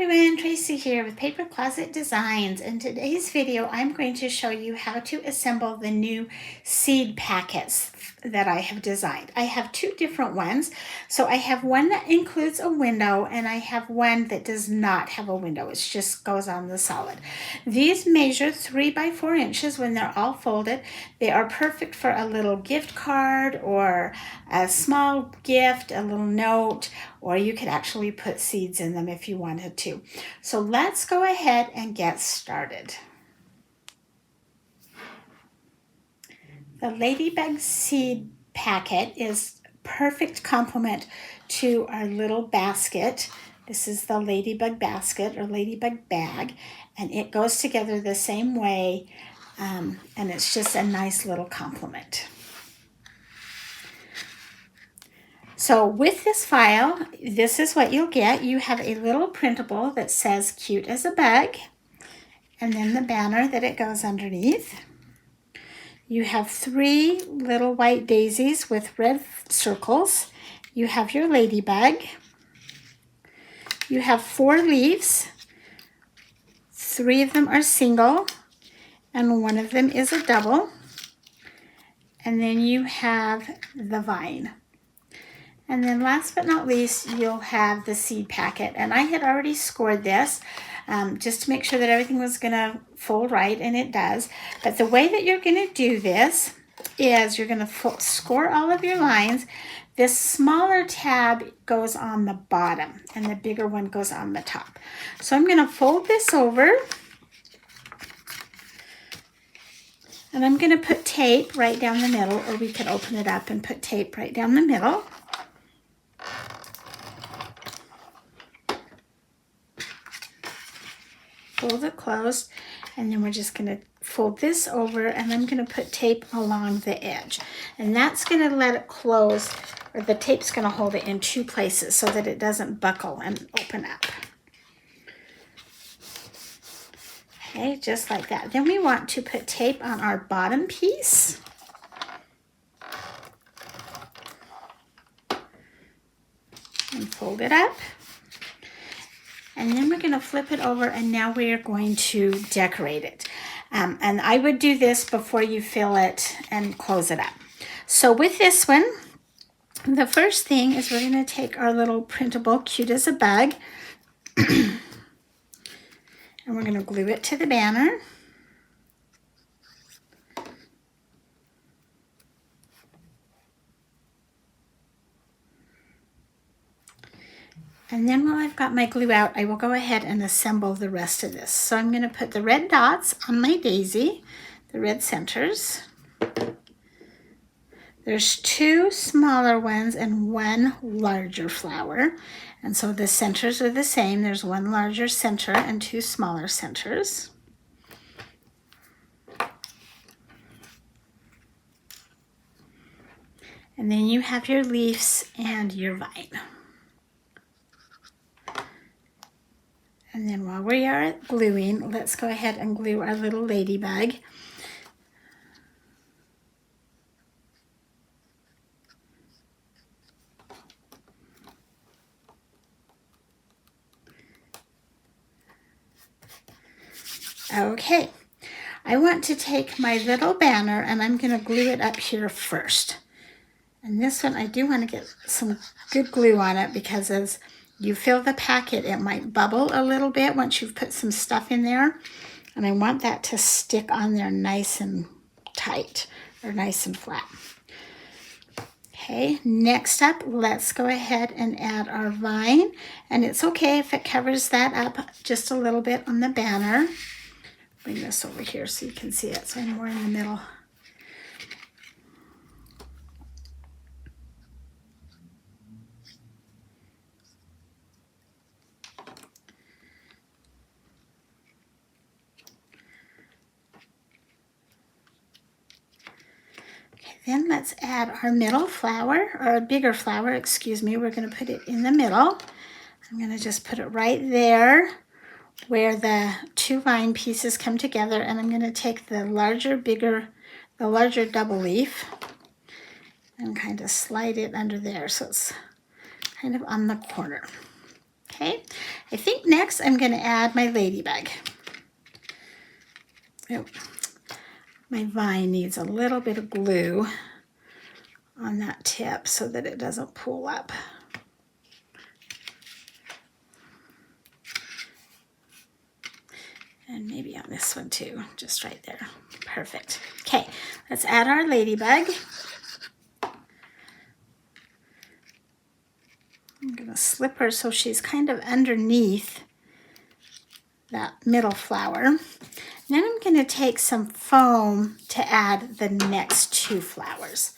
everyone, Tracy here with Paper Closet Designs. In today's video, I'm going to show you how to assemble the new seed packets that I have designed. I have two different ones. So I have one that includes a window and I have one that does not have a window. It just goes on the solid. These measure 3 by 4 inches when they're all folded. They are perfect for a little gift card or a small gift, a little note, or you could actually put seeds in them if you wanted to. So let's go ahead and get started. The Ladybug seed packet is perfect complement to our little basket. This is the Ladybug basket or Ladybug bag, and it goes together the same way, and it's just a nice little complement. So with this file, this is what you'll get. You have a little printable that says cute as a bug, and then the banner that it goes underneath. You have 3 little white daisies with red circles. You have your ladybug. You have 4 leaves. 3 of them are single, and 1 of them is a double. And then you have the vine. And then last but not least, you'll have the seed packet. And I had already scored this just to make sure that everything was going to fold right, and it does. But the way that you're going to do this is you're going to score all of your lines. This smaller tab goes on the bottom, and the bigger one goes on the top. So I'm going to fold this over. And I'm going to put tape right down the middle, or we could open it up and put tape right down the middle. Fold it closed, and then we're just going to fold this over, and I'm going to put tape along the edge, and that's going to let it close, or the tape's going to hold it in 2 places so that it doesn't buckle and open up. Okay, just like that. Then we want to put tape on our bottom piece. And fold it up. And then we're going to flip it over, and now we're going to decorate it. And I would do this before you fill it and close it up. So with this one, the first thing is we're going to take our little printable cute as a bug, and we're going to glue it to the banner. And then while I've got my glue out, I will go ahead and assemble the rest of this. So I'm going to put the red dots on my daisy, the red centers. There's 2 smaller ones and 1 larger flower. And so the centers are the same. There's 1 larger center and 2 smaller centers. And then you have your leaves and your vine. And then while we are gluing, let's go ahead and glue our little ladybug. Okay, I want to take my little banner and I'm going to glue it up here first. And this one, I do want to get some good glue on it, because as you fill the packet, it might bubble a little bit once you've put some stuff in there. And I want that to stick on there nice and tight, or nice and flat. Okay, next up, let's go ahead and add our vine. And it's okay if it covers that up just a little bit on the banner. Bring this over here so you can see it, so I'm more in the middle. Then let's add our middle flower, or a bigger flower, excuse me. We're going to put it in the middle. I'm going to just put it right there where the 2 vine pieces come together, and I'm going to take the larger double leaf and kind of slide it under there so it's kind of on the corner. Okay, I think next I'm going to add my ladybug. Oh, my vine needs a little bit of glue on that tip so that it doesn't pull up. And maybe on this one too, just right there. Perfect. Okay, let's add our ladybug. I'm going to slip her so she's kind of underneath that middle flower. And then I'm going to take some foam to add the next two flowers.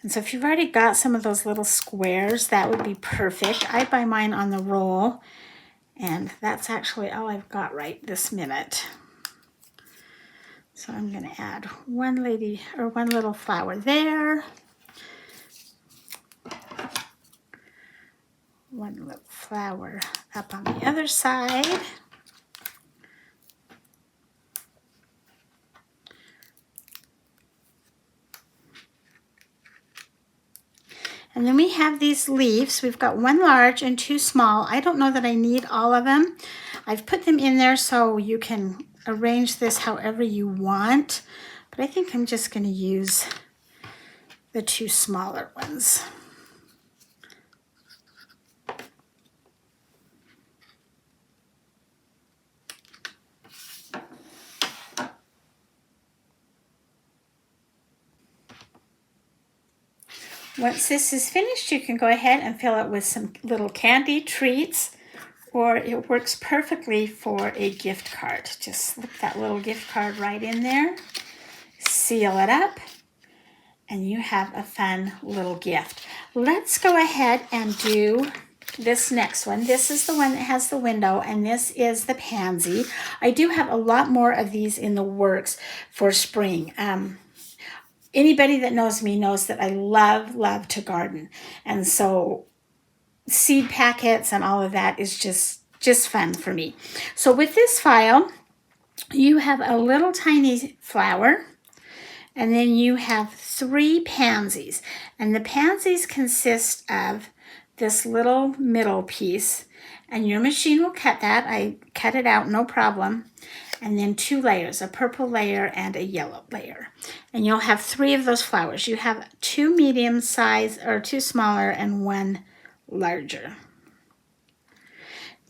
And so if you've already got some of those little squares, that would be perfect. I buy mine on the roll, and that's actually all I've got right this minute. So I'm going to add one little flower there. One little flower up on the other side. And then we have these leaves. We've got one large and two small. I don't know that I need all of them. I've put them in there so you can arrange this however you want. But I think I'm just going to use the two smaller ones. Once this is finished, you can go ahead and fill it with some little candy treats, or it works perfectly for a gift card. Just slip that little gift card right in there, seal it up, and you have a fun little gift. Let's go ahead and do this next one. This is the one that has the window, and this is the pansy. I do have a lot more of these in the works for spring. Anybody that knows me knows that I love to garden. And so seed packets and all of that is just fun for me. So with this file, you have a little tiny flower, and then you have 3 pansies. And the pansies consist of this little middle piece, and your machine will cut that. I cut it out, no problem. And then 2 layers, a purple layer and a yellow layer. And you'll have 3 of those flowers. You have 2 medium size, or 2 smaller and 1 larger.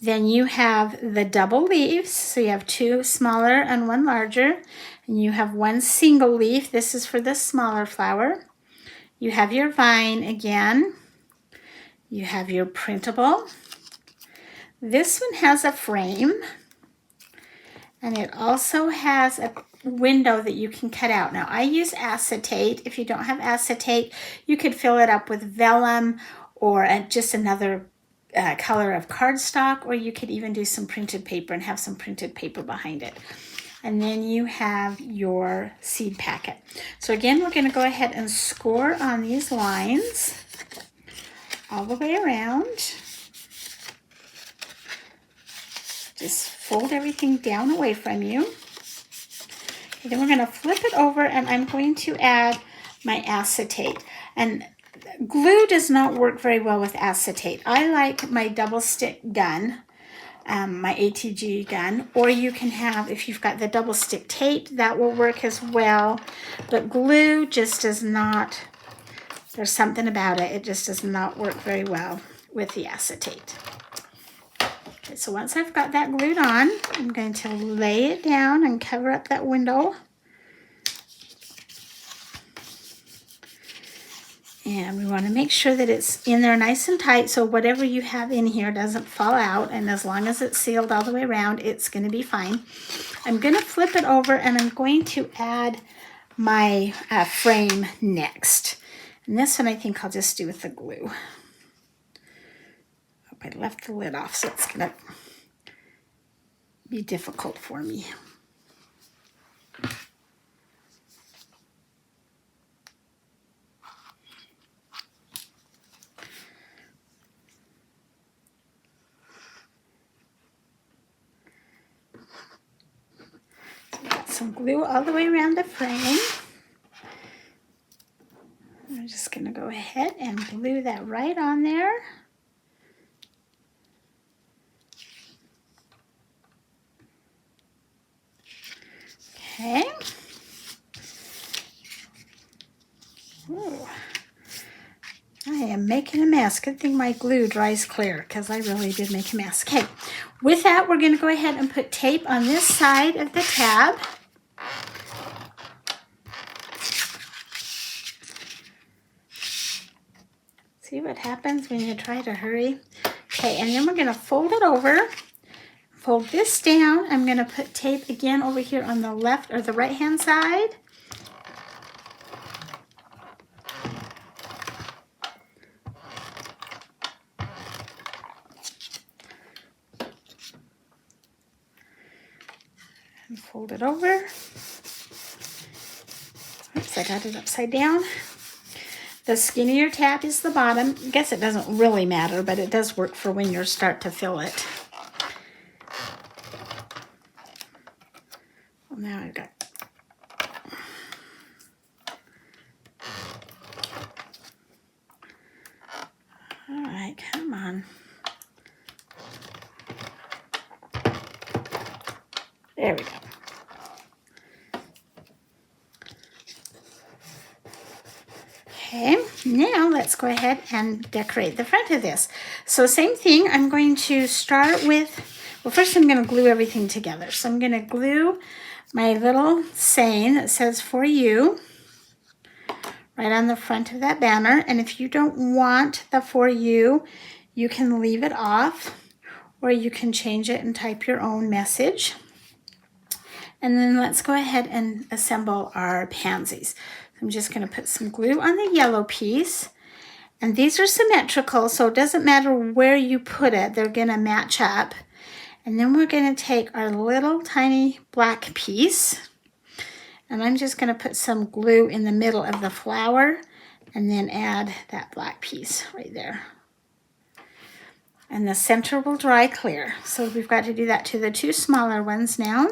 Then you have the double leaves. So you have 2 smaller and 1 larger. And you have 1 single leaf. This is for the smaller flower. You have your vine again. You have your printable. This one has a frame. And it also has a window that you can cut out. Now, I use acetate. If you don't have acetate, you could fill it up with vellum or just another color of cardstock, or you could even do some printed paper and have some printed paper behind it. And then you have your seed packet. So again, we're going to go ahead and score on these lines all the way around. Just fold everything down away from you. And then we're going to flip it over, and I'm going to add my acetate. And glue does not work very well with acetate. I like my double stick gun, my ATG gun, or you can have, if you've got the double stick tape, that will work as well. But glue just does not, there's something about it. It just does not work very well with the acetate. Okay, so once I've got that glued on, I'm going to lay it down and cover up that window. And we want to make sure that it's in there nice and tight so whatever you have in here doesn't fall out. And as long as it's sealed all the way around, it's going to be fine. I'm going to flip it over, and I'm going to add my frame next. And this one I think I'll just do with the glue. I left the lid off, so it's going to be difficult for me. So got some glue all the way around the frame. I'm just going to go ahead and glue that right on there. Okay. Ooh. I am making a mess. Good thing my glue dries clear because I really did make a mess. Okay, with that, we're going to go ahead and put tape on this side of the tab. See what happens when you try to hurry? Okay, and then we're going to fold it over. Fold this down. I'm going to put tape again over here on the left or the right-hand side. And fold it over. Oops, I got it upside down. The skinnier tab is the bottom. I guess it doesn't really matter, but it does work for when you start to fill it. Well, now I've got... All right, come on. There we go. Okay, now let's go ahead and decorate the front of this. So same thing, I'm going to start with, well, first I'm going to glue everything together. So I'm going to glue my little saying that says "For You" right on the front of that banner. And if you don't want the "For You," you can leave it off, or you can change it and type your own message. And then let's go ahead and assemble our pansies. I'm just going to put some glue on the yellow piece. And these are symmetrical, so it doesn't matter where you put it, they're going to match up. And then we're going to take our little tiny black piece, and I'm just going to put some glue in the middle of the flower and then add that black piece right there. And the center will dry clear. So we've got to do that to the two smaller ones now.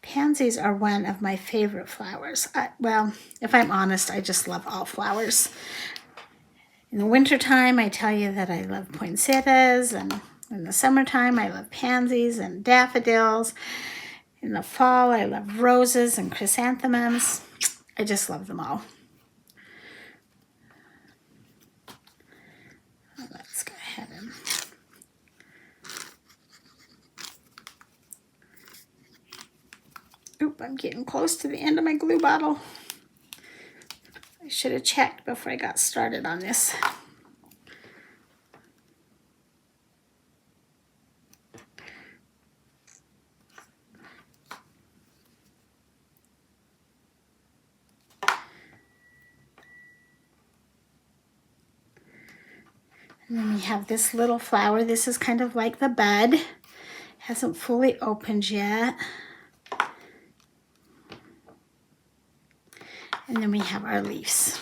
Pansies are one of my favorite flowers. Well, if I'm honest, I just love all flowers. In the wintertime, I tell you that I love poinsettias, and in the summertime, I love pansies and daffodils. In the fall, I love roses and chrysanthemums. I just love them all. Let's go ahead and... Oop, I'm getting close to the end of my glue bottle. I should have checked before I got started on this. And then we have this little flower. This is kind of like the bud. It hasn't fully opened yet. And then we have our leaves.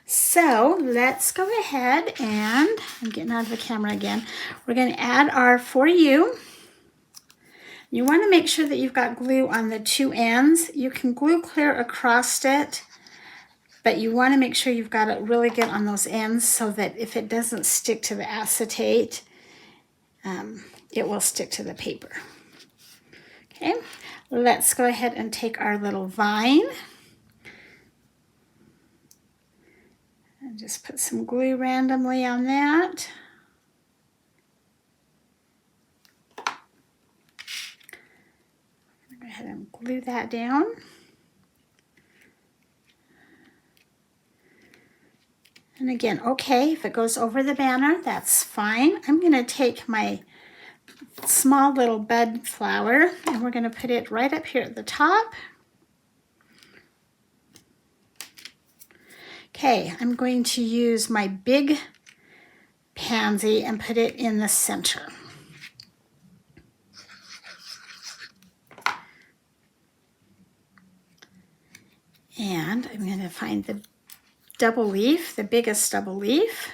So let's go ahead and, I'm getting out of the camera again. We're going to add our "For You." You want to make sure that you've got glue on the two ends. You can glue clear across it, but you want to make sure you've got it really good on those ends so that if it doesn't stick to the acetate, it will stick to the paper. Okay, let's go ahead and take our little vine. And just put some glue randomly on that. Go ahead and glue that down. And again, okay, if it goes over the banner, that's fine. I'm going to take my small little bud flower and we're going to put it right up here at the top. Okay, I'm going to use my big pansy and put it in the center. And I'm going to find the double leaf, the biggest double leaf,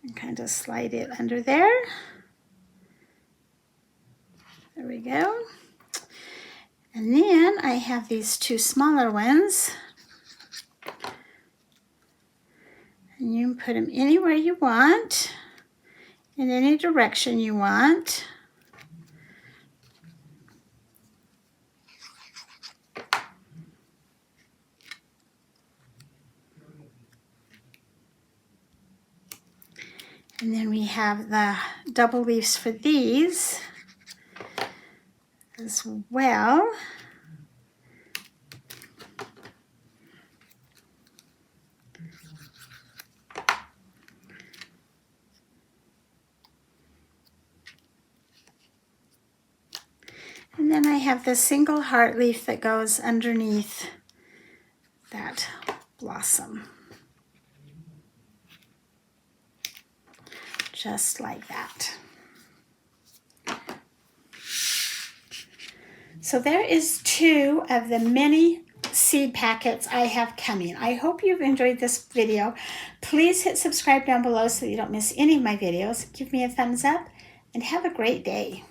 and kind of slide it under there. There we go. And then I have these two smaller ones. And you can put them anywhere you want. in any direction you want. And then we have the double leaves for these as well. And then I have the single heart leaf that goes underneath that blossom. Just like that. So there is 2 of the many seed packets I have coming. I hope you've enjoyed this video. Please hit subscribe down below so that you don't miss any of my videos. Give me a thumbs up and have a great day.